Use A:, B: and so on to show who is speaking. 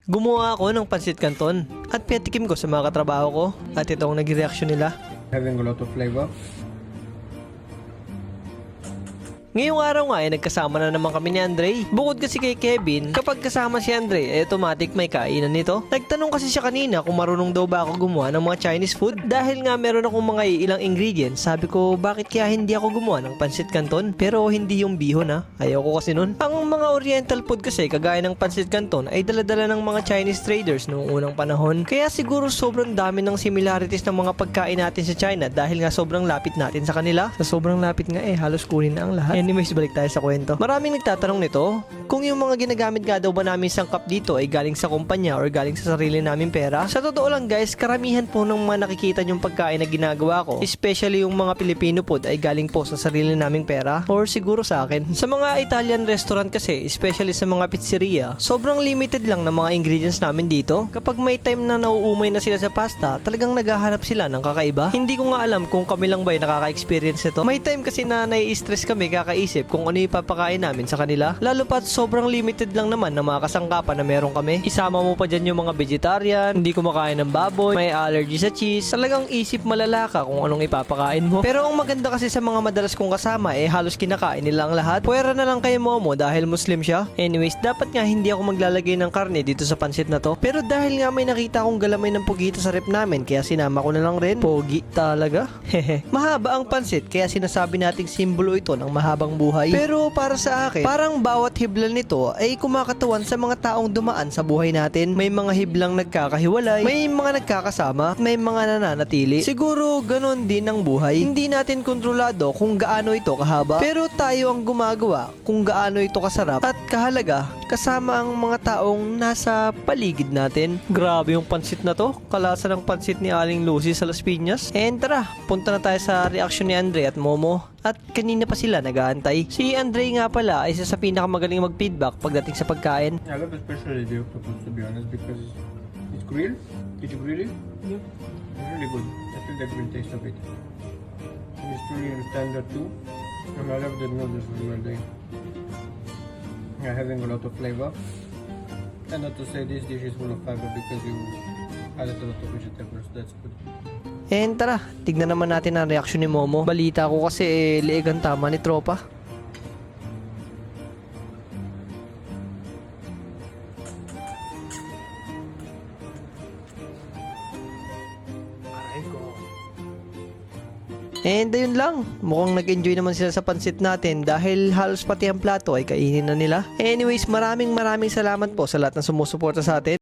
A: Gumawa ako ng pansit canton at pinatikim ko sa mga katrabaho ko at ito ang naging reaksyon nila.
B: Having a lot of flavor.
A: Ngayong araw nga ay nagkasama na naman kami ni Andre. Bukod kasi kay Kevin, kapag kasama si Andre ay automatic may kainan nito. Nagtanong kasi siya kanina kung marunong daw ba ako gumawa ng mga Chinese food. Dahil nga meron akong mga ilang ingredients, sabi ko bakit kaya hindi ako gumawa ng pansit canton? Pero hindi yung bihon ha, ayoko kasi nun. Ang mga oriental food kasi kagaya ng pansit canton ay daladala ng mga Chinese traders noong unang panahon. Kaya siguro sobrang dami ng similarities ng mga pagkain natin sa China dahil nga sobrang lapit natin sa kanila. Sa sobrang lapit nga halos kunin na ang lahat. Anyways, balik tayo sa kwento. Maraming nagtatanong nito kung yung mga ginagamit nga daw ba namin sangkap dito ay galing sa kumpanya or galing sa sarili naming pera. Sa totoo lang guys, karamihan po ng mga nakikita yung pagkain na ginagawa ko, especially yung mga Filipino food ay galing po sa sarili naming pera or siguro sa akin. Sa mga Italian restaurant kasi, especially sa mga pizzeria, sobrang limited lang ng mga ingredients namin dito. Kapag may time na nauumay na sila sa pasta, talagang naghahanap sila ng kakaiba. Hindi ko nga alam kung kami lang ba ay nakaka-experience nito. May time kasi na nai-stress kami kakaisip kung ano yung papakain namin sa kanila. Lalo pat sobrang limited lang naman ng mga kasangkapan na meron kami. Isama mo pa dyan yung mga vegetarian, hindi kumakain ng baboy, may allergy sa cheese. Talagang isip malala ka kung anong ipapakain mo. Pero ang maganda kasi sa mga madalas kong kasama halos kinakain nila ang lahat. Puwera na lang kay Momo dahil Muslim siya. Anyways, dapat nga hindi ako maglalagay ng karne dito sa pansit na to. Pero dahil nga may nakita akong galamay ng pugito sa rep namin, kaya sinama ko na lang rin. Pogi talaga. Hehe. Mahaba ang pansit kaya sinasabi nating simbolo ito ng mahabang buhay. Pero para sa akin, parang bawat hibla nito ay kumakatawan sa mga taong dumaan sa buhay natin. May mga hiblang nagkakahiwalay, may mga nagkakasama, may mga nananatili. Siguro ganon din ang buhay. Hindi natin kontrolado kung gaano ito kahaba, pero tayo ang gumagawa kung gaano ito kasarap at kahalaga kasama ang mga taong nasa paligid natin. Grabe yung pansit na to. Kalasa ng pansit ni Aling Lucy sa Las Piñas. And tara, punta na tayo sa reaction ni Andre at Momo. At kanina pa sila nag-aantay. Si Andre nga pala ay isa sa pinakamagaling mag-feedback pagdating sa pagkain.
B: I love especially the octopus to be honest because it's grilled. Did you grill it? Yeah. It's really good. I feel the grill taste of it. And it's really tender too. And I love the noodles as well. They are having a lot of flavor. And not to say this dish is full of fiber because you added a lot of vegetables. That's good.
A: And tara, tignan naman natin ang reaksyon ni Momo. Balita ko kasi liig ang tama ni tropa. And ayun lang, mukhang nag-enjoy naman sila sa pansit natin dahil halos pati ang plato ay kainin na nila. Anyways, maraming salamat po sa lahat ng sumusuporta sa atin.